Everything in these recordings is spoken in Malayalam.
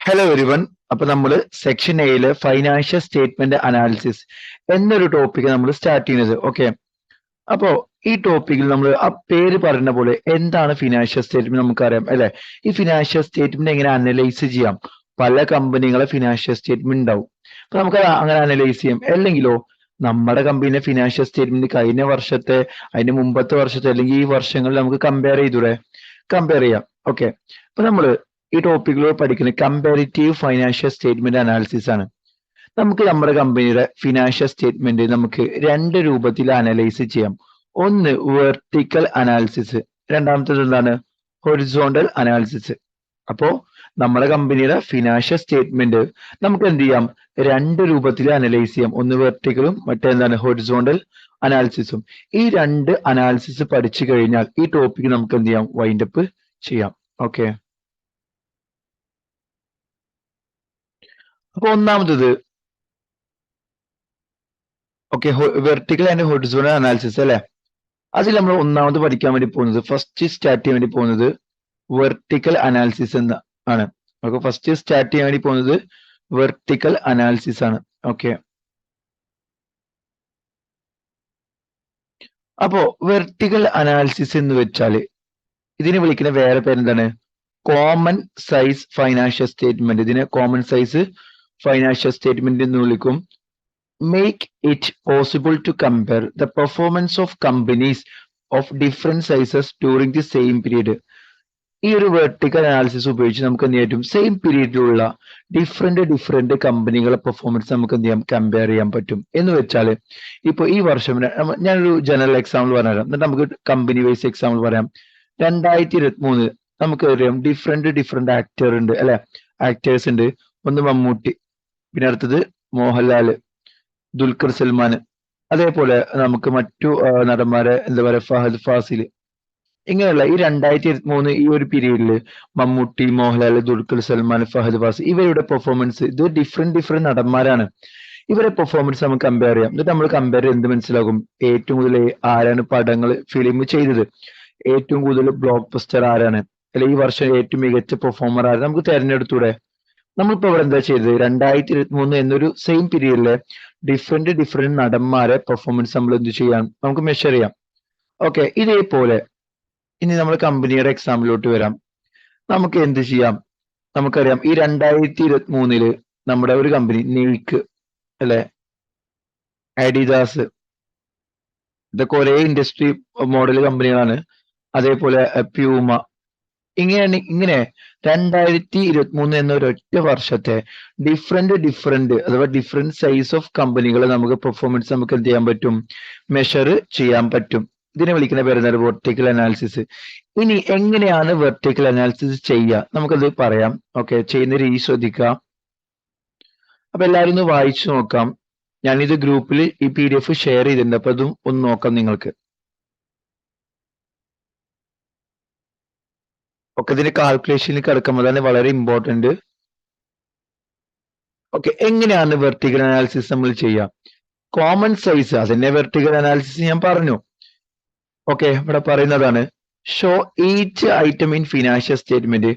Hello everyone. അപ്പൊ നമ്മൾ സെക്ഷൻ എയില് ഫൈനാൻഷ്യൽ സ്റ്റേറ്റ്മെന്റ് അനാലിസിസ് എന്നൊരു ടോപ്പിക് നമ്മൾ സ്റ്റാർട്ട് ചെയ്യുന്നത്. ഓക്കെ, അപ്പോ ഈ ടോപ്പിക്കിൽ നമ്മൾ ആ പേര് പറയുന്ന പോലെ എന്താണ് ഫിനാൻഷ്യൽ സ്റ്റേറ്റ്മെന്റ് നമുക്കറിയാം അല്ലെ. ഈ ഫിനാൻഷ്യൽ സ്റ്റേറ്റ്മെന്റ് എങ്ങനെ അനലൈസ് ചെയ്യാം? പല കമ്പനികളെ ഫിനാൻഷ്യൽ സ്റ്റേറ്റ്മെന്റ് ഉണ്ടാവും. അപ്പൊ നമുക്ക് അങ്ങനെ അനലൈസ് ചെയ്യാം. അല്ലെങ്കിലോ നമ്മുടെ കമ്പനിയുടെ ഫിനാൻഷ്യൽ സ്റ്റേറ്റ്മെന്റ് കഴിഞ്ഞ വർഷത്തെ, അതിന് മുമ്പത്തെ വർഷത്തെ അല്ലെങ്കിൽ ഈ വർഷങ്ങളിൽ നമുക്ക് കമ്പയർ ചെയ്യാം. ഓക്കെ, അപ്പൊ നമ്മൾ ഈ ടോപ്പിക്കിലൂടെ പഠിക്കുന്നത് കമ്പാരിറ്റീവ് ഫൈനാൻഷ്യൽ സ്റ്റേറ്റ്മെന്റ് അനാലിസിസ് ആണ്. നമുക്ക് നമ്മുടെ കമ്പനിയുടെ ഫിനാൻഷ്യൽ സ്റ്റേറ്റ്മെന്റ് നമുക്ക് രണ്ട് രൂപത്തിൽ അനലൈസ് ചെയ്യാം. ഒന്ന് വെർട്ടിക്കൽ അനാലിസിസ്, രണ്ടാമത്തേത് എന്താണ്? Horizontal analysis. അപ്പോ നമ്മുടെ കമ്പനിയുടെ ഫിനാൻഷ്യൽ സ്റ്റേറ്റ്മെന്റ് നമുക്ക് എന്ത് ചെയ്യാം? രണ്ട് രൂപത്തിൽ അനലൈസ് ചെയ്യാം. ഒന്ന് വെർട്ടിക്കലും മറ്റേന്താണ് ഹൊറിസോണ്ടൽ അനാലിസിസും. ഈ രണ്ട് അനാലിസിസ് പഠിച്ചു കഴിഞ്ഞാൽ ഈ ടോപ്പിക് നമുക്ക് എന്ത് ചെയ്യാം? വൈൻഡപ്പ് ചെയ്യാം. ഓക്കെ, അപ്പൊ ഒന്നാമത്തത് okay, vertical and horizontal analysis അല്ലെ. അതിൽ നമ്മൾ ഒന്നാമത് പഠിക്കാൻ വേണ്ടി പോകുന്നത്, ഫസ്റ്റ് സ്റ്റാർട്ട് ചെയ്യാൻ വേണ്ടി പോകുന്നത് വെർട്ടിക്കൽ അനാലിസിസ് എന്ന് ആണ്. നമുക്ക് ഫസ്റ്റ് സ്റ്റാർട്ട് ചെയ്യാൻ വേണ്ടി പോകുന്നത് വെർട്ടിക്കൽ അനാലിസിസ് ആണ്. ഓക്കെ, അപ്പോ വെർട്ടിക്കൽ അനാലിസിസ് എന്ന് വെച്ചാൽ ഇതിനെ വിളിക്കുന്ന വേറെ പേരെന്താണ്? Common size financial statement. ഇതിനെ കോമൺ സൈസ് ഫൈനാൻഷ്യൽ സ്റ്റേറ്റ്മെന്റ് എന്ന് വിളിക്കും. Make it possible to compare the performance of companies of different sizes during the same period. ഈ ഒരു വെർട്ടിക്കൽ അനാലിസിസ് ഉപയോഗിച്ച് നമുക്ക് എന്ത് ചെയ്യാൻ? സെയിം പീരീഡിലുള്ള ഡിഫറെന്റ് കമ്പനികളെ പെർഫോമൻസ് നമുക്ക് എന്ത് ചെയ്യാം? കമ്പയർ ചെയ്യാൻ പറ്റും. എന്ന് വെച്ചാൽ ഇപ്പൊ ഈ വർഷം ഞാനൊരു ജനറൽ എക്സാമ്പിൾ പറഞ്ഞുതരാം, എന്നിട്ട് നമുക്ക് കമ്പനി വൈസ് എക്സാമ്പിൾ പറയാം. 2023 നമുക്കറിയാം ഡിഫറെന്റ് ആക്ടർ ഉണ്ട് അല്ലെ, ആക്ടേഴ്സ് ഉണ്ട്. ഒന്ന് മമ്മൂട്ടി, പിന്നെ അടുത്തത് മോഹൻലാൽ, ദുൽഖർ സൽമാൻ, അതേപോലെ നമുക്ക് മറ്റു നടന്മാരെ എന്താ പറയാ, ഫഹദ് ഫാസിൽ. ഇങ്ങനെയുള്ള ഈ 2023 ഈ ഒരു പീരീഡിൽ മമ്മൂട്ടി, മോഹൻലാൽ, ദുൽഖർ സൽമാൻ, ഫഹദ് ഫാസിൽ ഇവരുടെ പെർഫോമൻസ്, ഇത് ഡിഫറെന്റ് നടന്മാരാണ്. ഇവരെ പെർഫോമൻസ് നമുക്ക് കമ്പയർ ചെയ്യാം. എന്നിട്ട് നമ്മൾ കമ്പയർ ചെയ്ത് എന്ത് മനസ്സിലാകും? ഏറ്റവും കൂടുതൽ ആരാണ് പടങ്ങൾ ഫിലിം ചെയ്തത്, ഏറ്റവും കൂടുതൽ ബ്ലോക്ക് ബസ്റ്റർ ആരാണ്, അല്ലെ ഈ വർഷം ഏറ്റവും മികച്ച പെർഫോമർ ആരാണ്, നമുക്ക് തെരഞ്ഞെടുത്തൂടെ? നമ്മളിപ്പോ ഇവിടെ എന്താ ചെയ്തത്? 2023 എന്നൊരു സെയിം പീരീഡിലെ ഡിഫറെന്റ് നടന്മാരെ പെർഫോമൻസ് നമ്മൾ എന്ത് ചെയ്യാം? നമുക്ക് മെഷർ ചെയ്യാം. ഓക്കെ, ഇതേപോലെ ഇനി നമ്മൾ കമ്പനിയുടെ എക്സാമ്പിളിലോട്ട് വരാം. നമുക്ക് എന്ത് ചെയ്യാം? നമുക്കറിയാം ഈ 2023 നമ്മുടെ ഒരു കമ്പനി നെയ്ക്ക് അല്ലെ, അഡിദാസ്, ഇതൊക്കെ ഒരേ ഇൻഡസ്ട്രി മോഡൽ കമ്പനികളാണ്. അതേപോലെ പ്യൂമ. ഇങ്ങനെ 2023 എന്ന ഒരൊറ്റ വർഷത്തെ ഡിഫറെന്റ് അഥവാ ഡിഫറെന്റ് സൈസ് ഓഫ് കമ്പനികൾ നമുക്ക് പെർഫോമൻസ് നമുക്ക് എന്ത് ചെയ്യാൻ പറ്റും? മെഷർ ചെയ്യാൻ പറ്റും. ഇതിനെ വിളിക്കുന്ന പേരെന്താണ്? Vertical analysis. ഇനി എങ്ങനെയാണ് വെർട്ടിക്കൽ അനാലിസിസ് ചെയ്യുക? നമുക്കത് പറയാം. ഓക്കെ, ചെയ്യുന്ന രീതി ശ്രദ്ധിക്കുക. അപ്പൊ എല്ലാവരും ഒന്ന് വായിച്ചു നോക്കാം. ഞാനിത് ഗ്രൂപ്പിൽ ഈ PDF ഷെയർ ചെയ്തിട്ടുണ്ട്. അപ്പൊ അതും ഒന്ന് നോക്കാം നിങ്ങൾക്ക്. ഒക്കെ ഇതിന്റെ കാൽക്കുലേഷനിൽ കിടക്കുമ്പോൾ തന്നെ വളരെ ഇമ്പോർട്ടന്റ്. ഓക്കെ, എങ്ങനെയാണ് വെർട്ടിക്കൽ അനാലിസിസ് നമ്മൾ ചെയ്യുക? കോമൺ സൈസ്, അതിന്റെ വെർട്ടിക്കൽ അനാലിസിസ് ഞാൻ പറഞ്ഞു. ഓക്കെ, ഇവിടെ പറയുന്നതാണ് show each item in financial statement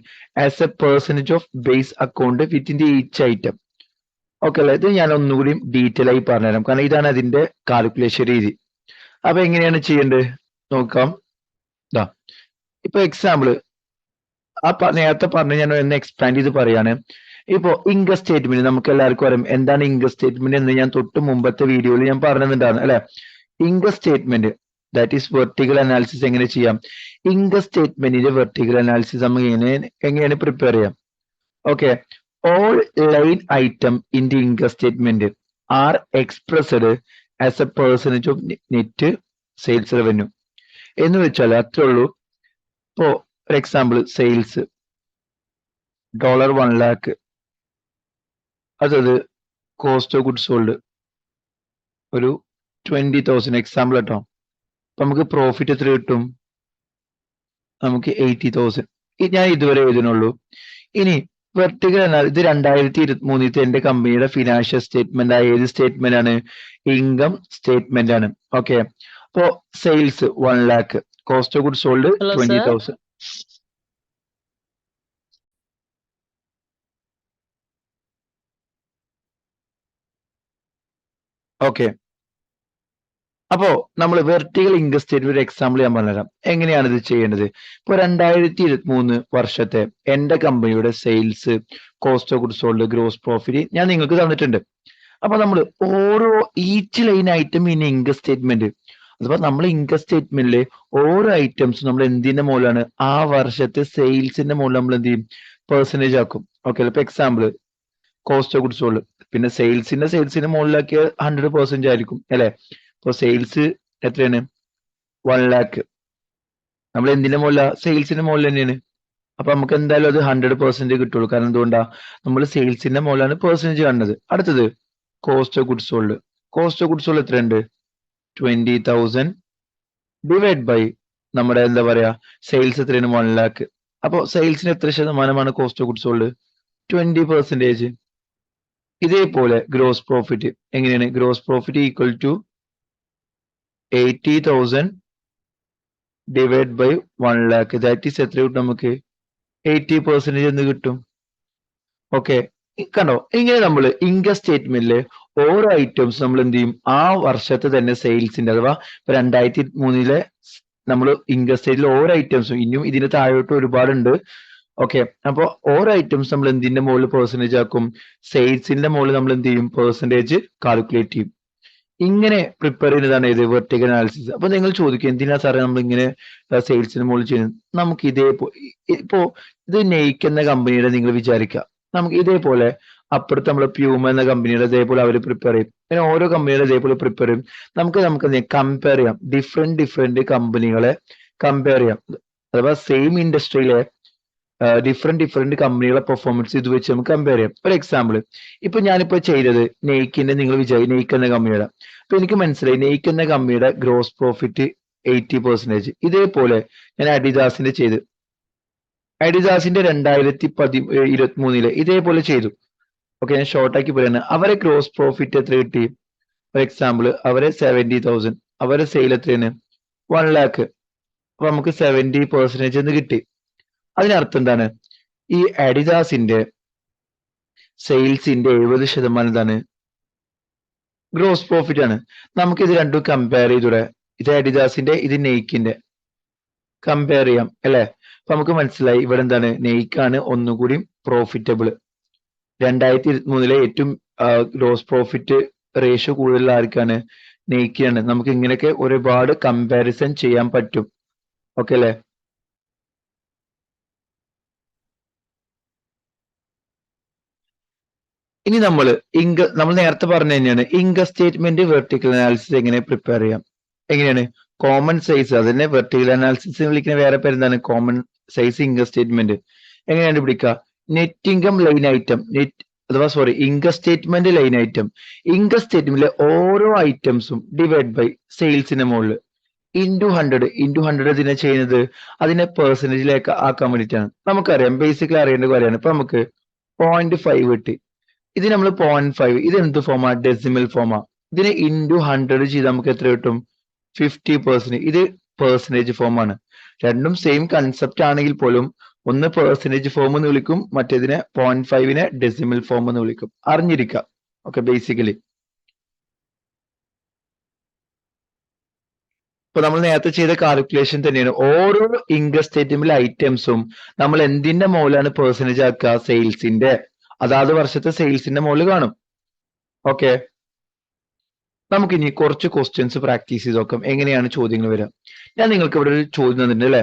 as A percentage of base account within the each item. Okay അല്ലേ, ഇത് ഞാൻ ഒന്നുകൂടി ഡീറ്റെയിൽ ആയി പറഞ്ഞുതരാം, കാരണം ഇതാണ് അതിന്റെ കാൽക്കുലേഷൻ രീതി. അപ്പൊ എങ്ങനെയാണ് ചെയ്യേണ്ടത് നോക്കാം. ഇതാ ഇപ്പൊ എക്സാമ്പിൾ നേരത്തെ പറഞ്ഞ ഞാൻ ഒന്ന് എക്സ്പാൻഡ് ചെയ്ത് പറയാണ്. ഇപ്പോ ഇൻകം സ്റ്റേറ്റ്മെന്റ് നമുക്ക് എല്ലാവർക്കും അറിയാം. എന്താണ് ഇൻകം സ്റ്റേറ്റ്മെന്റ് എന്ന് ഞാൻ തൊട്ട് മുമ്പത്തെ വീഡിയോയിൽ ഞാൻ പറഞ്ഞിട്ടുണ്ടായിരുന്നു അല്ലെ. Income statement that is vertical analysis എങ്ങനെ ചെയ്യാം? ഇൻകം സ്റ്റേറ്റ്മെന്റിന്റെ വെർട്ടിക്കൽ അനാലിസിസ് നമുക്ക് എങ്ങനെയാണ് പ്രിപ്പയർ ചെയ്യാം? Okay, all line item in the income statement are expressed as A percentage of net sales revenue. എന്ന് വെച്ചാൽ അത്രേ ഉള്ളൂ. ഇപ്പോ ഫോർ എക്സാമ്പിൾ സെയിൽസ് $1 lakh, അതത് കോസ്റ്റ് ഓഫ് ഗുഡ്സ് സോൾഡ് ഒരു 20,000 എക്സാമ്പിൾ കേട്ടോ. അപ്പൊ നമുക്ക് പ്രോഫിറ്റ് എത്ര കിട്ടും? നമുക്ക് 80,000. ഞാൻ ഇതുവരെ എഴുതുന്നുള്ളൂ. ഇനി വെർട്ടിക്കൽ ഇത് 2023 എന്റെ കമ്പനിയുടെ ഫിനാൻഷ്യൽ സ്റ്റേറ്റ്മെന്റ് ആയ ഏത് സ്റ്റേറ്റ്മെന്റ് ആണ്? ഇൻകം സ്റ്റേറ്റ്മെന്റ് ആണ്. ഓക്കെ, അപ്പോ sales 1 lakh, cost of goods sold Hello, sir. 20,000. Okay, അപ്പോ നമ്മൾ വെർട്ടിക്കൽ ഇൻകം സ്റ്റേറ്റ്മെന്റ് ഒരു എക്സാമ്പിൾ ഞാൻ പറഞ്ഞുതരാം. എങ്ങനെയാണ് ഇത് ചെയ്യേണ്ടത്? ഇപ്പൊ 2023 വർഷത്തെ എന്റെ കമ്പനിയുടെ sales, cost of goods sold, gross profit ഞാൻ നിങ്ങൾക്ക് തന്നിട്ടുണ്ട്. അപ്പൊ നമ്മൾ ഓരോ each line item in income statement, അഥവാ നമ്മൾ ഇൻകം സ്റ്റേറ്റ്മെന്റിലെ ഓരോ ഐറ്റംസും നമ്മൾ എന്തിന്റെ മുകളിലാണ്, ആ വർഷത്തെ സെയിൽസിന്റെ മുകളിൽ നമ്മൾ എന്ത് ചെയ്യും, പെർസെന്റേജ് ആക്കും. ഓക്കെ, ഇപ്പൊ example cost of goods sold, പിന്നെ സെയിൽസിന്റെ മുകളിലാക്കിയ 100% ആയിരിക്കും അല്ലെ. ഇപ്പൊ സെയിൽസ് എത്രയാണ്, 1 lakh. നമ്മൾ എന്തിന്റെ മുകളിലാ, സെയിൽസിന്റെ മുകളിൽ തന്നെയാണ്. അപ്പൊ നമുക്ക് എന്തായാലും അത് 100% കിട്ടുള്ളൂ. കാരണം എന്തുകൊണ്ടാ, നമ്മൾ സെയിൽസിന്റെ മുകളിലാണ് പെർസെന്റേജ് കാണുന്നത്. അടുത്തത് cost of goods sold. Cost of goods sold എത്രയുണ്ട്, 20,000 ഡിവൈഡ് ബൈ നമ്മുടെ എന്താ പറയാ സെയിൽസ് എത്രയാണ്, 1 lakh. അപ്പൊ സെയിൽസിന് എത്ര ശതമാനമാണ് കോസ്റ്റ് ഓഫ് ഗുഡ്സ് സോൾഡ്, 20%. ഇതേപോലെ ഗ്രോസ് പ്രോഫിറ്റ് എങ്ങനെയാണ്, gross profit equal to 80,000 divide by 1 lakh. That is എത്ര കിട്ടും നമുക്ക്, 80% എന്ന് കിട്ടും. ഓക്കെ, കണ്ടോ, ഇങ്ങനെ നമ്മൾ ഇൻകം സ്റ്റേറ്റ്മെന്റിലെ ഓരോ ഐറ്റംസ് നമ്മൾ എന്ത് ചെയ്യും, ആ വർഷത്തെ തന്നെ സെയിൽസിന്റെ, അഥവാ 2003 നമ്മൾ ഇൻകം സ്റ്റേറ്റിൽ ഓരോ ഐറ്റംസും, ഇനിയും ഇതിന് താഴോട്ട് ഒരുപാടുണ്ട്. ഓക്കെ, അപ്പൊ ഓരോ ഐറ്റംസ് നമ്മൾ എന്തിന്റെ മുകളിൽ പെർസെന്റേജ് ആക്കും, സെയിൽസിന്റെ മുകളിൽ നമ്മൾ എന്ത് ചെയ്യും, പെർസെന്റേജ് കാൽക്കുലേറ്റ് ചെയ്യും. ഇങ്ങനെ പ്രിപ്പയർ ചെയ്യുന്നതാണ് ഇത് വെർട്ടിക്കൽ അനാലിസിസ്. അപ്പൊ നിങ്ങൾ ചോദിക്കും, എന്തിനാ സാറേ നമ്മൾ ഇങ്ങനെ സെയിൽസിന് മുകളിൽ ചെയ്യുന്നത്? നമുക്ക് ഇപ്പോ ഇത് നെയ്ക്ക് എന്ന കമ്പനിയുടെ നിങ്ങൾ വിചാരിക്കുക, നമുക്ക് ഇതേപോലെ അപ്പുറത്ത് നമ്മൾ പ്യൂമ എന്ന കമ്പനിയുടെ ഇതേപോലെ അവർ പ്രിപ്പയർ ചെയ്യും. അങ്ങനെ ഓരോ കമ്പനിയുടെ ഇതേപോലെ പ്രിപ്പയർ ചെയ്യും. നമുക്ക് കമ്പയർ ചെയ്യാം, ഡിഫറെന്റ് കമ്പനികളെ കമ്പയർ ചെയ്യാം. അഥവാ സെയിം ഇൻഡസ്ട്രിയിലെ ഡിഫറെന്റ് കമ്പനികളെ പെർഫോമൻസ് ഇത് വെച്ച് നമുക്ക് കമ്പയർ ചെയ്യാം. ഒരു എക്സാമ്പിൾ, ഇപ്പൊ ഞാനിപ്പോ ചെയ്തത് നെയ്ക്കിന്റെ, നിങ്ങൾ വിചാരിക്കും നെയ്ക്ക് എന്ന കമ്പനിയുടെ, അപ്പൊ എനിക്ക് മനസ്സിലായി നെയ്ക്ക് എന്ന കമ്പനിയുടെ ഗ്രോസ് പ്രോഫിറ്റ് 80%. ഇതേപോലെ ഞാൻ അഡിദാസിന്റെ ചെയ്ത്, അഡിദാസിന്റെ 2023 ഇതേപോലെ ചെയ്തു. ഓക്കെ, ഞാൻ ഷോർട്ടാക്കി പറയുന്നത്, അവരെ ഗ്രോസ് പ്രോഫിറ്റ് എത്ര കിട്ടി, ഫോർ എക്സാമ്പിൾ അവരെ 70,000, അവരെ സെയിൽ എത്രയാണ്, 1 lakh. അപ്പൊ നമുക്ക് 70% എന്ന് കിട്ടി. അതിനർത്ഥം എന്താണ്, ഈ അഡിദാസിന്റെ സെയിൽസിന്റെ 70% എന്താണ്, ഗ്രോസ് പ്രോഫിറ്റ് ആണ്. നമുക്ക് ഇത് രണ്ടും കമ്പയർ ചെയ്തൂടെ, ഇത് അഡിദാസിന്റെ, ഇത് നെയ്ക്കിന്റെ, കമ്പയർ ചെയ്യാം അല്ലെ. അപ്പൊ നമുക്ക് മനസ്സിലായി ഇവിടെ എന്താണ്, നെയ്ക്കാണ് ഒന്നുകൂടി പ്രോഫിറ്റബിൾ. 2023 ഏറ്റവും ഗ്രോസ് പ്രോഫിറ്റ് റേഷ്യോ കൂടുതൽ ആർക്കാണ്, നെയ്ക്കാണ്. നമുക്ക് ഇങ്ങനെയൊക്കെ ഒരുപാട് കമ്പാരിസൺ ചെയ്യാൻ പറ്റും. ഓക്കെ അല്ലെ. ഇനി നമ്മൾ നേരത്തെ പറഞ്ഞ തന്നെയാണ് ഇൻകം സ്റ്റേറ്റ്മെന്റ് വെർട്ടിക്കൽ അനാലിസിസ് എങ്ങനെ പ്രിപ്പയർ ചെയ്യാം. എങ്ങനെയാണ്, കോമൺ സൈസ്, അതിനെ വെർട്ടിക്കൽ അനാലിസിസ് വിളിക്കുന്ന വേറെ പേര് എന്താണ്, കോമൺ സൈസ് ഇൻകം സ്റ്റേറ്റ്മെന്റ്. എങ്ങനെയാണ് കണ്ടുപിടിക്കുക, net income line item, income statement line item, income സ്റ്റേറ്റ്മെന്റിലെ ഓരോ ഐറ്റംസും ഡിവൈഡ് ബൈ സെയിൽസിന്റെ മുകളിൽ ഇൻറ്റു 100 ഇതിനെ ചെയ്യുന്നത് അതിനെ പെർസെന്റേജിലേക്ക് ആക്കാൻ വേണ്ടിയിട്ടാണ്. നമുക്കറിയാം, ബേസിക്കലി അറിയേണ്ട കാര്യമാണ്. ഇപ്പൊ നമുക്ക് 0.5 കിട്ടി, ഇത് നമ്മൾ 0.5, ഇത് എന്ത് ഫോമാ, ഡെസിമൽ ഫോമാ. ഇതിനെ ഇൻറ്റു 100 ചെയ്ത് നമുക്ക് എത്ര കിട്ടും, 50%. ഇത് പെർസെന്റേജ് ഫോമാണ്. രണ്ടും സെയിം കൺസെപ്റ്റ് ആണെങ്കിൽ പോലും ഒന്ന് പെർസെന്റേജ് ഫോം എന്ന് വിളിക്കും, മറ്റേതിനെ 0.5നെ ഡെസിമൽ ഫോം എന്ന് വിളിക്കും. അറിഞ്ഞിരിക്കുക. ഓക്കെ, ബേസിക്കലി ഇപ്പൊ നമ്മൾ നേരത്തെ ചെയ്ത കാൽക്കുലേഷൻ തന്നെയാണ്. ഓരോ ഇൻകം സ്റ്റേറ്റ്മെന്റിലെ ഐറ്റംസും നമ്മൾ എന്തിന്റെ മുകളിലാണ് പെർസെന്റേജ് ആക്കുക, സെയിൽസിന്റെ, അതാത് വർഷത്തെ സെയിൽസിന്റെ മുകളിൽ കാണും. ഓക്കെ, നമുക്കിനി കുറച്ച് ക്വസ്റ്റ്യൻസ് പ്രാക്ടീസ് ചെയ്ത് നോക്കാം, എങ്ങനെയാണ് ചോദ്യങ്ങൾ വരിക. ഞാൻ നിങ്ങൾക്ക് ഇവിടെ ഒരു ചോദ്യം തന്നിട്ടുണ്ട് അല്ലെ,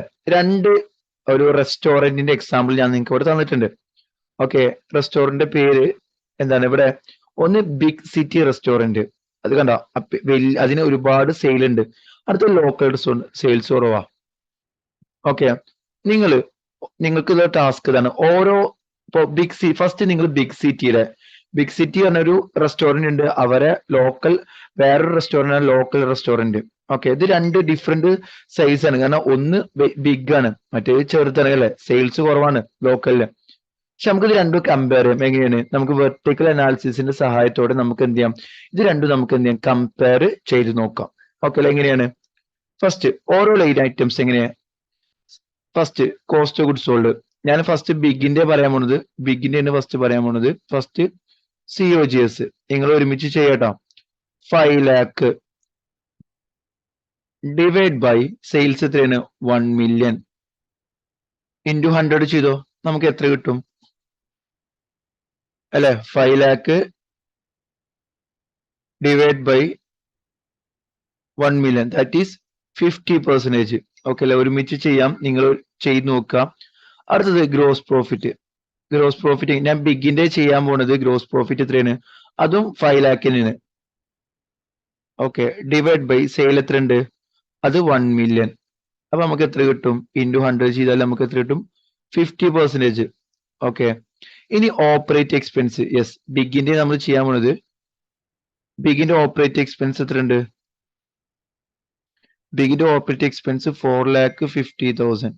ഒരു റെസ്റ്റോറന്റിന്റെ എക്സാമ്പിൾ ഞാൻ നിങ്ങൾക്ക് ഇവിടെ തന്നിട്ടുണ്ട്. ഓക്കെ, റെസ്റ്റോറന്റിന്റെ പേര് എന്താണ്, ഇവിടെ ഒന്ന് ബിഗ് സിറ്റി റെസ്റ്റോറന്റ്, അത് കണ്ടോ, അതിന് ഒരുപാട് സെയിൽ ഉണ്ട്. അടുത്ത ലോക്കൽ സെയിൽസ് കുറവാ. ഓക്കെ, നിങ്ങൾക്ക് ഇത് ടാസ്ക് ഇതാണ്, ഓരോ ഫസ്റ്റ് നിങ്ങൾ ബിഗ് സിറ്റി പറഞ്ഞൊരു റെസ്റ്റോറന്റ് ഉണ്ട്, അവരെ വേറൊരു റെസ്റ്റോറന്റ് ലോക്കൽ റെസ്റ്റോറന്റ്. ഓക്കെ, ഇത് രണ്ട് ഡിഫറെന്റ് സൈസ് ആണ്. കാരണം ഒന്ന് ബിഗ് ആണ്, മറ്റേത് ചെറുതാണ് അല്ലെ, സെയിൽസ് കുറവാണ് ലോക്കലില്. പക്ഷെ നമുക്ക് ഇത് രണ്ടും കമ്പയർ ചെയ്യാം. എങ്ങനെയാണ്, നമുക്ക് വെർട്ടിക്കൽ അനാലിസിസിന്റെ സഹായത്തോടെ നമുക്ക് എന്ത് ചെയ്യാം, ഇത് രണ്ടും നമുക്ക് എന്ത് ചെയ്യാം, കമ്പയർ ചെയ്ത് നോക്കാം. ഓക്കെ അല്ലെ. എങ്ങനെയാണ്, ഫസ്റ്റ് ഓരോ ലൈൻ ഐറ്റംസ് എങ്ങനെയാ, first cost of goods sold. ഞാൻ ഫസ്റ്റ് ബിഗിന്റെ പറയാൻ പോണത്, ഫസ്റ്റ് COGS. നിങ്ങൾ ഒരുമിച്ച് ചെയ്യട്ടോ. 5 lakh ഡിവൈഡ് ബൈ സെയിൽസ് എത്രയാണ് 1 million ഇൻറ്റു 100 ചെയ്തോ, നമുക്ക് എത്ര കിട്ടും അല്ലെ? 5 lakh divide by 1 million that is 50%. Okay അല്ലെ? ഒരുമിച്ച് ചെയ്യാം, നിങ്ങൾ ചെയ്ത് നോക്കുക. അടുത്തത് ഗ്രോസ് പ്രോഫിറ്റ്. ഗ്രോസ് പ്രോഫിറ്റ് ഞാൻ ബിഗിന്റെ ചെയ്യാൻ പോണത് ഗ്രോസ് പ്രോഫിറ്റ് എത്രയാണ്, അതും 5 lakh തന്നെയാണ്. ഓക്കെ, ഡിവൈഡ് ബൈ സെയിൽ എത്ര ഉണ്ട്, അത് 1 million. അപ്പൊ നമുക്ക് എത്ര കിട്ടും, ഇൻറ്റു 100 ചെയ്താൽ നമുക്ക് എത്ര കിട്ടും, 50%. ഓക്കെ, ഇനി ഓപ്പറേറ്റ് എക്സ്പെൻസ്. യെസ്, ബിഗിന്റെ നമ്മൾ ചെയ്യാൻ പോണത്, ബിഗിന്റെ ഓപ്പറേറ്റ് എക്സ്പെൻസ് എത്ര ഉണ്ട്, ബിഗിന്റെ operate expense 4,50,000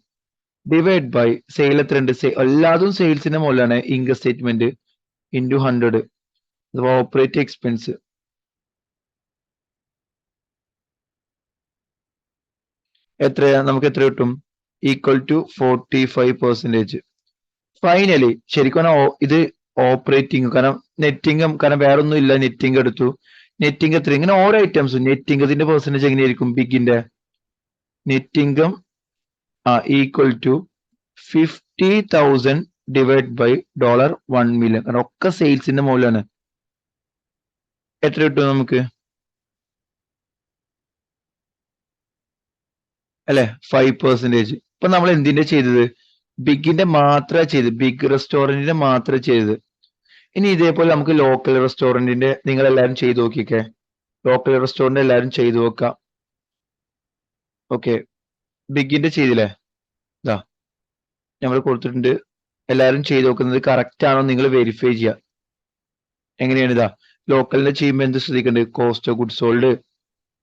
divide by sale എത്ര ഉണ്ട്, എല്ലാതും സെയിൽസിന്റെ മുകളിലാണ്, ഇൻകം സ്റ്റേറ്റ്മെന്റ് ഇൻറ്റു 100. അഥവാ ഓപ്പറേറ്റ് എക്സ്പെൻസ് എത്രയാ, നമുക്ക് എത്ര കിട്ടും, ഈക്വൽ ടു 45%. ഫൈനലി ശരിക്കും ഇത് ഓപ്പറേറ്റിംഗ്, കാരണം നെറ്റിംഗും, കാരണം വേറെ ഒന്നും ഇല്ല, നെറ്റിംഗ് എടുത്തു. നെറ്റിംഗ് എത്ര, ഇങ്ങനെ ഓരോ ഐറ്റംസും നെറ്റിംഗത്തിന്റെ പെർസെന്റേജ് എങ്ങനെയായിരിക്കും, ബിഗിന്റെ net income equal to 50,000 divide by $1 million. കാരണം ഒക്കെ സെയിൽസിന്റെ മുകളിലാണ്. എത്ര കിട്ടും നമുക്ക് അല്ലെ, 5%. ഇപ്പൊ നമ്മൾ എന്തിന്റെ ചെയ്തത്, ബിഗിന്റെ മാത്രമേ ചെയ്ത്, ബിഗ് റെസ്റ്റോറന്റിന്റെ മാത്രമേ ചെയ്തത്. ഇനി ഇതേപോലെ നമുക്ക് ലോക്കൽ റെസ്റ്റോറന്റിന്റെ നിങ്ങൾ എല്ലാവരും ചെയ്ത് നോക്കിക്കേ, ലോക്കൽ റെസ്റ്റോറന്റ് എല്ലാവരും ചെയ്തു നോക്കാം. ഓക്കെ, ബിഗിന്റെ ചെയ്തില്ലേ, ഇതാ നമ്മൾ കൊടുത്തിട്ടുണ്ട്, എല്ലാവരും ചെയ്ത് നോക്കുന്നത് കറക്റ്റ് ആണോ നിങ്ങൾ വെരിഫൈ ചെയ്യുക. എങ്ങനെയാണ്, ഇതാ ലോക്കലിന്റെ ചെയ്യുമ്പോൾ എന്ത് ശ്രദ്ധിക്കേണ്ടത്, cost of good sold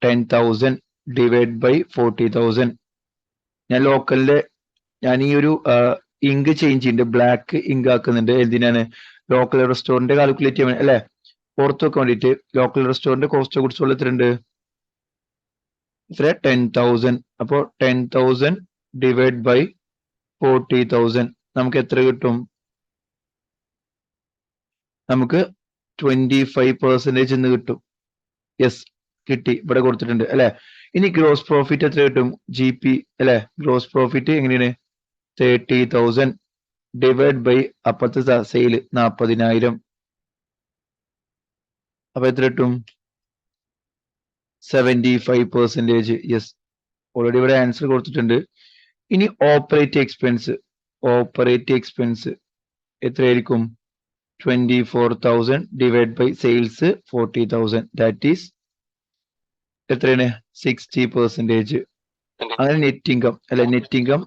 10,000 divide by 40,000. ഞാൻ ലോക്കലിന്റെ, ഞാൻ ഈ ഒരു ഇങ്ക് ചേഞ്ച് ചെയ്യുന്നുണ്ട്, ബ്ലാക്ക് ഇങ്ക് ആക്കുന്നുണ്ട്. എന്തിനാണ്, ലോക്കൽ റെസ്റ്റോറന്റ് കാൽക്കുലേറ്റ് ചെയ്യാൻ അല്ലെ, പുറത്ത് വെക്കാൻ വേണ്ടിയിട്ട്. Local restaurant cost of goods sold എത്ര ഉണ്ട്, എത്ര, 10,000. അപ്പോൾ 10,000 ഡിവൈഡ് ബൈ 40,000 നമുക്ക് എത്ര കിട്ടും, നമുക്ക് 25% എന്ന് കിട്ടും. യെസ്, കിട്ടി, ഇവിടെ കൊടുത്തിട്ടുണ്ട് അല്ലെ. ഇനി ഗ്രോസ് പ്രോഫിറ്റ് എത്ര കിട്ടും, GP അല്ലെ, ഗ്രോസ് പ്രോഫിറ്റ് എങ്ങനെയാണ്, 30,000 ഡിവൈഡ് ബൈ അപ്പുറത്തെ സെയിൽ 40,000. അപ്പൊ എത്ര കിട്ടും, 75%. യെസ്, ഓൾറെഡി ഇവിടെ ആൻസർ കൊടുത്തിട്ടുണ്ട്. ഇനി ഓപ്പറേറ്റ് എക്സ്പെൻസ്, ഓപ്പറേറ്റ് എക്സ്പെൻസ് എത്രയായിരിക്കും, 24,000 divide by sales 40,000 that is എത്രയാണ്, 60%. അങ്ങനെ നെറ്റ് ഇൻകം അല്ലെ, net income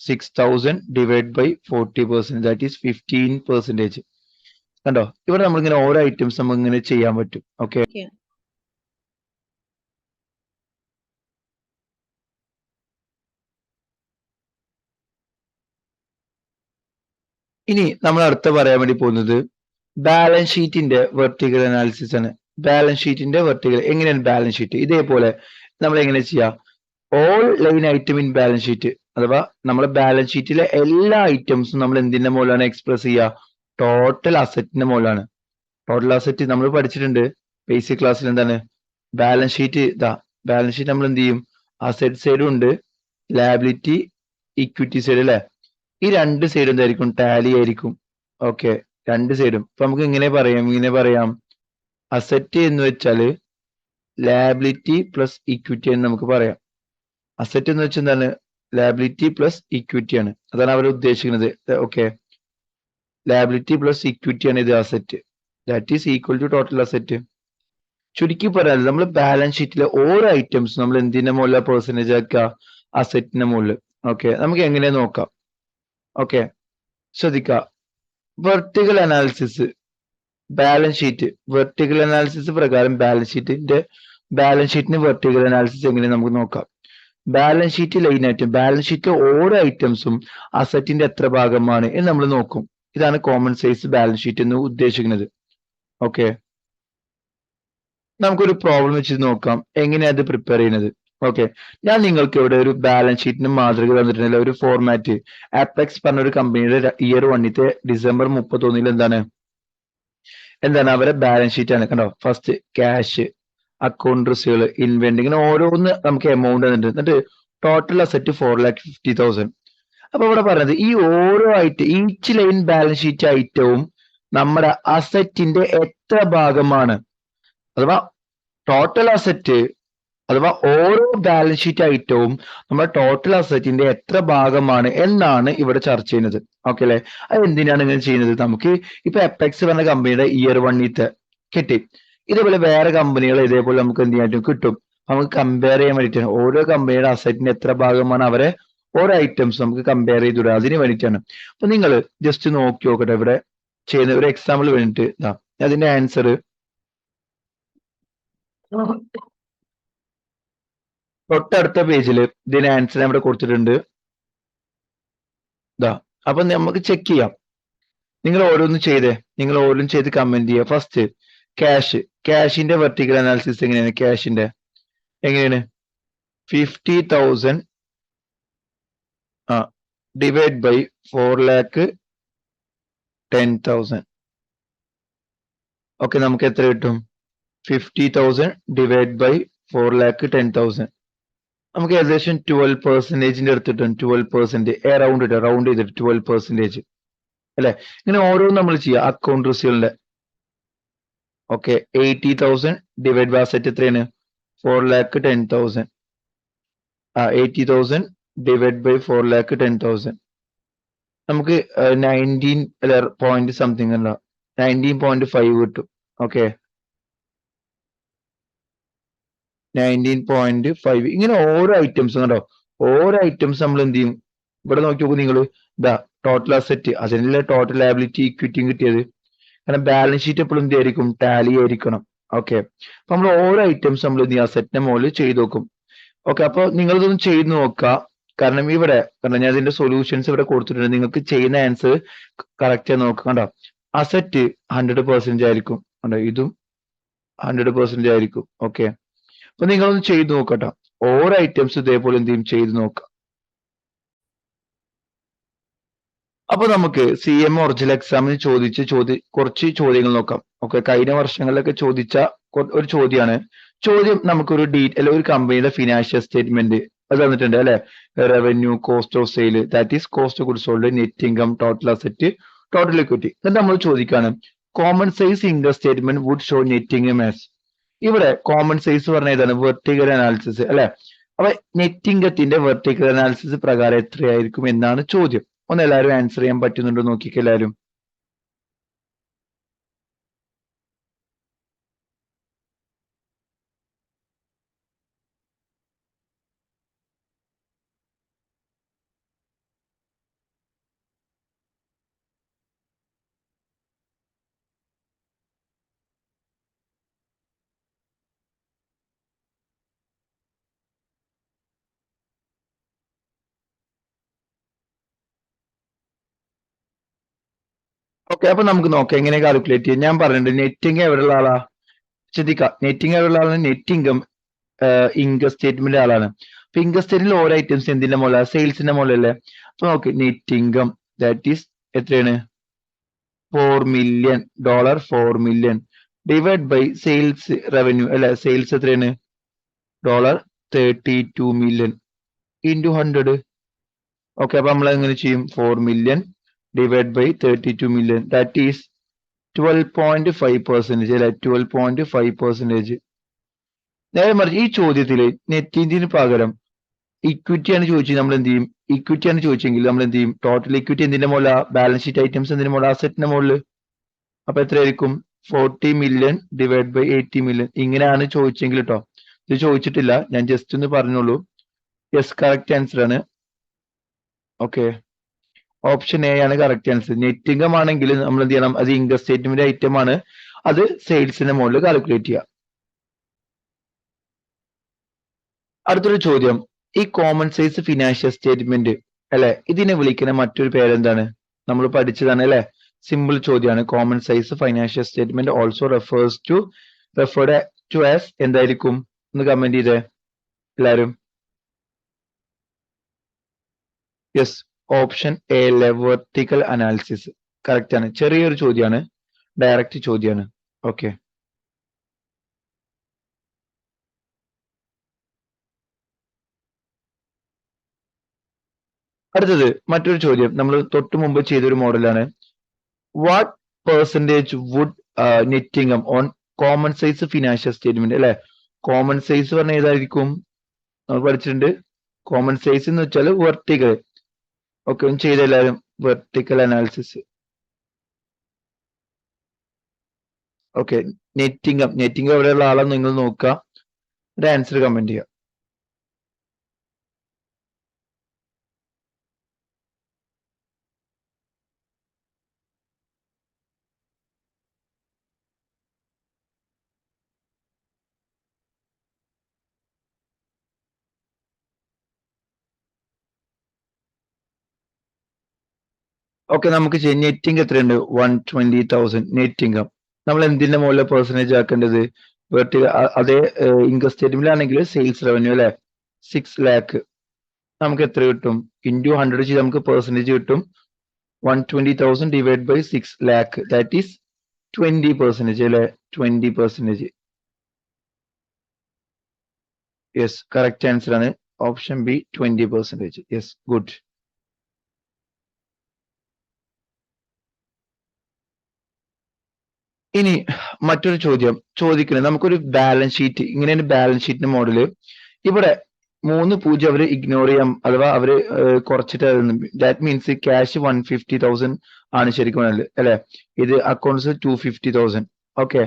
6,000 divide by 40% that is 15%. കണ്ടോ, ഇവിടെ നമ്മളിങ്ങനെ ഓരോ ഐറ്റംസ് നമുക്ക് ഇങ്ങനെ ചെയ്യാൻ പറ്റും. ഓക്കെ, ഇനി നമ്മൾ അടുത്ത പറയാൻ വേണ്ടി പോകുന്നത് ബാലൻസ് ഷീറ്റിന്റെ വെർട്ടിക്കൽ അനാലിസിസ് ആണ്. ബാലൻസ് ഷീറ്റിന്റെ വെർട്ടിക്കൽ എങ്ങനെയാണ്, ബാലൻസ് ഷീറ്റ് ഇതേപോലെ നമ്മൾ എങ്ങനെ ചെയ്യാം, all line item in balance sheet, അഥവാ നമ്മുടെ ബാലൻസ് ഷീറ്റിലെ എല്ലാ ഐറ്റംസും നമ്മൾ എന്തിന്റെ മുകളിലാണ് എക്സ്പ്രസ് ചെയ്യുക, ടോട്ടൽ അസറ്റിന്റെ മുകളിലാണ്. ടോട്ടൽ അസറ്റ് നമ്മൾ പഠിച്ചിട്ടുണ്ട് ബേസിക് ക്ലാസ്സിൽ, എന്താണ് ബാലൻസ് ഷീറ്റ്. ഇതാ ബാലൻസ് ഷീറ്റ് നമ്മൾ എന്ത് ചെയ്യും, അസറ്റ് സൈഡും ഉണ്ട്, ലാബിലിറ്റി ഇക്വിറ്റി സൈഡ് അല്ലെ, ഈ രണ്ട് സൈഡും എന്തായിരിക്കും, ടാലി ആയിരിക്കും. ഓക്കെ, രണ്ട് സൈഡും. അപ്പൊ നമുക്ക് ഇങ്ങനെ പറയാം, അസറ്റ് എന്ന് വെച്ചാല് ലാബിലിറ്റി പ്ലസ് ഇക്വിറ്റി എന്ന് നമുക്ക് പറയാം. അസറ്റ് എന്ന് വെച്ചാൽ എന്താണ്, ലാബിലിറ്റി പ്ലസ് ഇക്വിറ്റി ആണ്, അതാണ് അവർ ഉദ്ദേശിക്കുന്നത്. ഓക്കെ, ലാബിലിറ്റി പ്ലസ് ഇക്വിറ്റി ആണ് ഇത് asset, that is equal to total asset. ചുരുക്കി പറയാം, നമ്മൾ ബാലൻസ് ഷീറ്റിലെ ഓരോ ഐറ്റംസ് നമ്മൾ എന്തിന്റെ മുകളിൽ പെർസെന്റേജ് ആക്കുക, അസറ്റിന്റെ മുകളിൽ. ഓക്കെ, നമുക്ക് എങ്ങനെ നോക്കാം. ഓക്കെ, ശ്രദ്ധിക്കുക, vertical analysis balance sheet, vertical analysis പ്രകാരം ബാലൻസ് ഷീറ്റിന് വെർട്ടിക്കൽ അനാലിസിസ് എങ്ങനെ നമുക്ക് നോക്കാം. Balance sheet line item, balance ഷീറ്റിലെ ഓരോ ഐറ്റംസും അസറ്റിന്റെ എത്ര ഭാഗമാണ് എന്ന് നമ്മൾ നോക്കും. ഇതാണ് കോമൺ സൈസ് ബാലൻസ് ഷീറ്റ് എന്ന് ഉദ്ദേശിക്കുന്നത്. ഓക്കെ, നമുക്കൊരു പ്രോബ്ലം വെച്ച് നോക്കാം എങ്ങനെയാണ് അത് പ്രിപ്പയർ ചെയ്യുന്നത്. ഓക്കെ, ഞാൻ നിങ്ങൾക്ക് ഇവിടെ ഒരു ബാലൻസ് ഷീറ്റിന് മാതൃക തന്നിട്ടുണ്ടല്ലോ, ഒരു ഫോർമാറ്റ്. അപ്പെക്സ് പറഞ്ഞ ഒരു കമ്പനിയുടെ ഇയർ 1 ഡിസംബർ 31 എന്താണ് അവരെ ബാലൻസ് ഷീറ്റ് ആണ്. കണ്ടോ, ഫസ്റ്റ് ക്യാഷ്, അക്കൗണ്ട് റിസീവൽ, ഇൻവെന്റ്, ഇങ്ങനെ ഓരോന്ന് നമുക്ക് എമൗണ്ട് തന്നിട്ടുണ്ട്. എന്നിട്ട് ടോട്ടൽ അസറ്റ് 4,50,000. അപ്പൊ ഇവിടെ പറയുന്നത് ഈ ഓരോ item, each line balance sheet ഐറ്റവും നമ്മുടെ അസറ്റിന്റെ എത്ര ഭാഗമാണ്, അഥവാ ടോട്ടൽ അസറ്റ് അഥവാ ഓരോ ബാലൻസ് ഷീറ്റ് ഐറ്റവും നമ്മുടെ ടോട്ടൽ അസറ്റിന്റെ എത്ര ഭാഗമാണ് എന്നാണ് ഇവിടെ ചർച്ച ചെയ്യുന്നത്. ഓക്കെ അല്ലെ? അത് എന്തിനാണ് ഇങ്ങനെ ചെയ്യുന്നത്? നമുക്ക് ഇപ്പൊ എപ്പെക്സ് പറഞ്ഞ കമ്പനിയുടെ ഇയർ 1 കിട്ടി. ഇതേപോലെ വേറെ കമ്പനികൾ ഇതേപോലെ നമുക്ക് എന്ത് ചെയ്യാൻ കിട്ടും? നമുക്ക് കമ്പയർ ചെയ്യാൻ വേണ്ടിയിട്ടാണ്. ഓരോ കമ്പനിയുടെ അസറ്റിന്റെ എത്ര ഭാഗമാണ് അവരെ ഓരോ ഐറ്റംസ് നമുക്ക് കമ്പയർ ചെയ്തിടുക, അതിന് വേണ്ടിയിട്ടാണ്. അപ്പൊ നിങ്ങൾ ജസ്റ്റ് നോക്കി നോക്കട്ടെ, ഇവിടെ ചെയ്യുന്ന ഒരു എക്സാമ്പിൾ വേണ്ടിയിട്ട് ഇതാ അതിന്റെ ആൻസർ തൊട്ടടുത്ത പേജിൽ ഇതിന്റെ ആൻസർ ഇവിടെ കൊടുത്തിട്ടുണ്ട്. ഇതാ, അപ്പൊ നമുക്ക് ചെക്ക് ചെയ്യാം. നിങ്ങൾ ഓരോന്ന് ചെയ്തേ, നിങ്ങൾ ഓരോന്നും ചെയ്ത് കമന്റ് ചെയ്യുക. ഫസ്റ്റ് ക്യാഷിന്റെ വെർട്ടിക്കൽ അനാലിസിസ് എങ്ങനെയാണ്? ക്യാഷിന്റെ എങ്ങനെയാണ്? 50,000 ഡിവൈഡ് ബൈ 4,10,000. ഓക്കെ, നമുക്ക് എത്ര കിട്ടും? 50,000 ഡിവൈഡ് ബൈ 4,10,000. നമുക്ക് ഏകദേശം 12% എടുത്തിട്ടുണ്ട്. 12% റൗണ്ട് ചെയ്തിട്ട് 12% അല്ലെ? ഇങ്ങനെ ഓരോന്നും നമ്മൾ ചെയ്യുക. അക്കൗണ്ട് റിസീവലിന്റെ ഓക്കെ 80,000 ഡിവൈഡ് ബൈ അസറ്റ് എത്രയാണ്? 4,10,000. 80,000 ഡിവൈഡ് ബൈ 4,10,000 നമുക്ക് 19 അല്ല പോയിന്റ് സംതിങ് അല്ല 19.5 കിട്ടും. ഓക്കെ 19.5. ഇങ്ങനെ ഓരോ ഐറ്റംസും കണ്ടോ, ഓരോ ഐറ്റംസ് നമ്മൾ എന്ത് ചെയ്യും? ഇവിടെ നോക്കി നോക്കൂ നിങ്ങൾ, ഇതാ ടോട്ടൽ അസറ്റ്, അതിനുള്ള ടോട്ടൽ ലയബിലിറ്റി ഇക്വിറ്റിയും കിട്ടിയത്. കാരണം ബാലൻസ് ഷീറ്റ് എപ്പോഴും എന്ത് ആയിരിക്കും? ടാലി ആയിരിക്കണം. ഓക്കെ, അപ്പൊ നമ്മൾ ഓരോ ഐറ്റംസ് നമ്മൾ എന്ത് ചെയ്യും? അസറ്റിന്റെ മുകളിൽ ചെയ്ത് നോക്കും. ഓക്കെ, അപ്പൊ നിങ്ങൾ ഇതൊന്ന് ചെയ്ത് നോക്കുക. കാരണം ഞാൻ ഇതിന്റെ സൊല്യൂഷൻസ് ഇവിടെ കൊടുത്തിട്ടുണ്ട്. നിങ്ങൾക്ക് ചെയ്യുന്ന ആൻസർ കറക്റ്റ് നോക്കുക. കണ്ടോ, അസറ്റ് 100% ആയിരിക്കും. കണ്ടോ, ഇതും 100% ആയിരിക്കും. ഓക്കെ, അപ്പൊ നിങ്ങളൊന്ന് ചെയ്ത് നോക്കട്ടോ. ഓരോ ഐറ്റംസ് ഇതേപോലെ എന്ത് ചെയ്യും? ചെയ്ത് നോക്കാം. അപ്പൊ നമുക്ക് CM ഒറിജിനൽ എക്സാമിന് കുറച്ച് ചോദ്യങ്ങൾ നോക്കാം. ഓക്കെ, കഴിഞ്ഞ വർഷങ്ങളിലൊക്കെ ചോദിച്ച ഒരു ചോദ്യമാണ്. ചോദ്യം നമുക്കൊരു ഒരു കമ്പനിയുടെ ഫിനാൻഷ്യൽ സ്റ്റേറ്റ്മെന്റ് അത് തന്നിട്ടുണ്ട് അല്ലെ? Revenue, cost of sale, that is cost of goods sold, net income, total asset, total equity. എന്നിട്ട് നമ്മൾ ചോദിക്കാണ് common size income statement would show net income as. ഇവിടെ കോമൺ സൈസ് പറഞ്ഞ ഇതാണ് വെർട്ടിക്കൽ അനാലിസിസ് അല്ലെ? അപ്പൊ നെറ്റ് ഇൻകത്തിന്റെ വെർട്ടിക്കൽ അനാലിസിസ് പ്രകാരം എത്രയായിരിക്കും എന്നാണ് ചോദ്യം. ഒന്ന് എല്ലാവരും ആൻസർ ചെയ്യാൻ പറ്റുന്നുണ്ടോ നോക്കിക്കോ എല്ലാവരും. ഓക്കെ, അപ്പൊ നമുക്ക് നോക്കാം എങ്ങനെ കാൽക്കുലേറ്റ് ചെയ്യാം. ഞാൻ പറഞ്ഞിട്ടുണ്ട് നെറ്റ് ഇൻകം എവിടെയുള്ള ആളാ? ശ്രദ്ധിക്കാം, നെറ്റ് ഇൻകം എവിടെയുള്ള ആളാണ്? നെറ്റ് ഇൻകം ഇൻകം സ്റ്റേറ്റ്മെന്റ് ആളാണ്. അപ്പൊ ഇൻകം സ്റ്റേറ്റ്മെന്റിൽ ഓരോ ഐറ്റംസ് എന്തിന്റെ മുകളിലാണ്? സെയിൽസിന്റെ മുകളിലല്ലേ? അപ്പൊ നോക്ക്, നെറ്റ് ഇൻകം ദാറ്റ് ഈസ് എത്രയാണ്? $4 million, 4 million divide by sales revenue അല്ലെ? സെയിൽസ് എത്രയാണ്? $32 million ഇൻറ്റു 100. ഓക്കെ, അപ്പൊ നമ്മൾ എങ്ങനെ ചെയ്യും? 4 million divide by 32 million that is 12.5% അല്ലെ? 12.5%. നേരെ മറിച്ച് ഈ ചോദ്യത്തില് നെറ്റിന് പകരം ഇക്വിറ്റി ആണ് ചോദിച്ചത്, നമ്മൾ എന്ത് ചെയ്യും? ഇക്വിറ്റി ആണ് ചോദിച്ചെങ്കിൽ നമ്മൾ എന്ത് ചെയ്യും? ടോട്ടൽ ഇക്വിറ്റി എന്തിന്റെ മുകളിലാ? ബാലൻസ് ഷീറ്റ് ഐറ്റംസ് എന്തിന്റെ മുകളിൽ? അസറ്റിന്റെ മുകളിൽ. അപ്പൊ എത്രയായിരിക്കും? 40 million ഡിവൈഡ് ബൈ 80 million. ഇങ്ങനെയാണ് ചോദിച്ചെങ്കിൽ കേട്ടോ, ഇത് ചോദിച്ചിട്ടില്ല, ഞാൻ ജസ്റ്റ് ഒന്ന് പറഞ്ഞോളൂ. യെസ്, കറക്റ്റ് ആൻസർ ആണ്. ഓക്കെ, ഓപ്ഷൻ എ ആണ് കറക്റ്റ് ആൻസർ. നെറ്റ് ഇൻകം ആണെങ്കിൽ നമ്മൾ എന്ത് ചെയ്യണം? അത് ഇൻകം സ്റ്റേറ്റ്മെന്റ് ഐറ്റം ആണ്, അത് സെയിൽസിന്റെ മുകളിൽ കാൽക്കുലേറ്റ് ചെയ്യുക. അടുത്തൊരു ചോദ്യം, ഈ കോമൺ സൈസ് ഫിനാൻഷ്യൽ സ്റ്റേറ്റ്മെന്റ് അല്ലെ, ഇതിനെ വിളിക്കുന്ന മറ്റൊരു പേരെന്താണ്? നമ്മൾ പഠിച്ചതാണ് അല്ലെ? സിമ്പിൾ ചോദ്യമാണ്. Common size financial statement also referred to as എന്തായിരിക്കും? ഒന്ന് കമന്റ് ചെയ്തേ എല്ലാരും. Yes, option A vertical analysis correct ആണ്. ചെറിയൊരു ചോദ്യമാണ്, ഡയറക്റ്റ് ചോദ്യമാണ്. ഓക്കെ, അടുത്തത് മറ്റൊരു ചോദ്യം നമ്മൾ തൊട്ട് മുമ്പ് ചെയ്തൊരു മോഡലാണ്. What percentage would net income on common size financial statement അല്ലെ? കോമൺ സൈസ് പറഞ്ഞ ഏതായിരിക്കും? നമ്മൾ പഠിച്ചിട്ടുണ്ട്. കോമൺ സൈസ് എന്ന് വെച്ചാൽ വെർട്ടിക്കൽ. ഓക്കെ, ഒന്ന് ചെയ്ത എല്ലാവരും vertical analysis. Okay, net income എവിടെയുള്ള ആളാന്ന് നിങ്ങൾ നോക്കുക, ഒരു ആൻസർ കമന്റ് ചെയ്യുക. ഓക്കെ, നമുക്ക് ചെയ്യാം. നെറ്റ് ഇൻകം എത്രയുണ്ട്? 120,000 നെറ്റ് ഇൻകം. നമ്മൾ എന്തിന്റെ മുകളിൽ പെർസെന്റേജ് ആക്കേണ്ടത്? വെർട്ടിക്കൽ. അതേ ഇൻകം സ്റ്റേറ്റ്മെന്റിലാണെങ്കിൽ സെയിൽസ് റവന്യൂ അല്ലെ? 6 lakh. നമുക്ക് എത്ര കിട്ടും? ഇൻറ്റു 100 ചെയ്ത് നമുക്ക് പെർസെന്റേജ് കിട്ടും. 120,000 divide by 6 lakh, that is 20% അല്ലെ? 20%. യെസ്, കറക്റ്റ് ആൻസർ ആണ് ഓപ്ഷൻ ബി, 20%. Yes, good. ഇനി മറ്റൊരു ചോദ്യം ചോദിക്കുന്നത്, നമുക്കൊരു ബാലൻസ് ഷീറ്റ്, ഇങ്ങനെയാണ് ബാലൻസ് ഷീറ്റിന്റെ മോഡല്. ഇവിടെ 3 അവര് ഇഗ്നോർ ചെയ്യാം, അഥവാ അവര് കുറച്ചിട്ട് ദാറ്റ് മീൻസ് ക്യാഷ് 150,000 ആണ് ശരിക്കും അല്ലെ? ഇത് അക്കൗണ്ട്സ് 250,000. ഓക്കെ,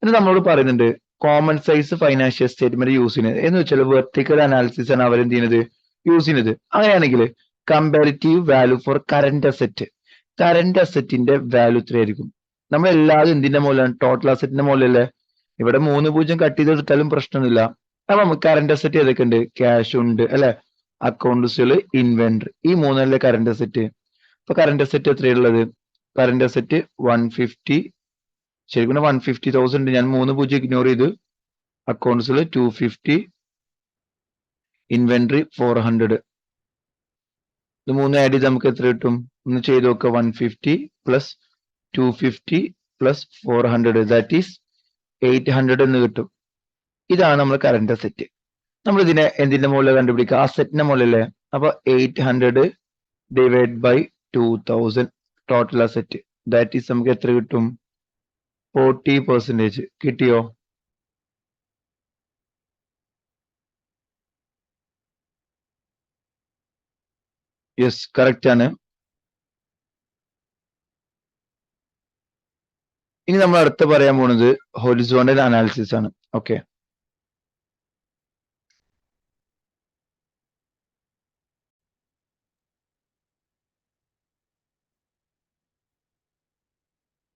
എന്നിട്ട് നമ്മളോട് പറയുന്നുണ്ട് common size financial statement use ചെയ്യുന്നത് എന്ന് വെച്ചാൽ വെർട്ടിക്കൽ അനാലിസിസ് ആണ് അവരെന്ത് ചെയ്യുന്നത്? യൂസ് ചെയ്യുന്നത്. അങ്ങനെയാണെങ്കിൽ comparative value for current asset, current അസെറ്റിന്റെ വാല്യൂ എത്രയായിരിക്കും? നമ്മൾ എല്ലാവരും എന്തിന്റെ മുകളിലാണ്? ടോട്ടൽ അസെറ്റിന്റെ മുകളിലല്ലേ? ഇവിടെ 3 കട്ട് ചെയ്തെടുത്താലും പ്രശ്നമൊന്നുമില്ല. അപ്പൊ നമുക്ക് കറന്റ് അസെറ്റ് ഏതൊക്കെ ഉണ്ട്? ക്യാഷ് ഉണ്ട് അല്ലെ? അക്കൗണ്ട്സുകൾ, ഇൻവെന്ററി, ഈ 3 കറന്റ് അസെറ്റ്. ഇപ്പൊ കറന്റ് അസെറ്റ് എത്രയുള്ളത്? കറന്റ് അസെറ്റ് 150, ശരിക്കും 150,000. ഞാൻ 3 ഇഗ്നോർ ചെയ്തു. അക്കൗണ്ട്സിൽ 250, ഇൻവെന്ററി 400. ഇത് 3 ആഡ് ചെയ്ത് നമുക്ക് എത്ര കിട്ടും? ഒന്ന് ചെയ്ത് നോക്കുക. 150 പ്ലസ് 250 പ്ലസ് 400, ദാറ്റ് ഈസ് 800 എന്ന് കിട്ടും. ഇതാണ് നമ്മൾ കറന്റ് അസെറ്റ്. നമ്മൾ ഇതിനെ എന്തിന്റെ മുകളിൽ കണ്ടുപിടിക്കുക? അസെറ്റിന്റെ മുകളിലല്ലേ? അപ്പൊ 800 divide by 2000 total asset, that is നമുക്ക് എത്ര കിട്ടും? 40%. കിട്ടിയോ? യെസ്, കറക്റ്റ് ആണ്. ഇനി നമ്മൾ അടുത്ത് പറയാൻ പോകുന്നത് ഹൊറിസോണ്ടൽ അനാലിസിസ് ആണ്. ഓക്കെ,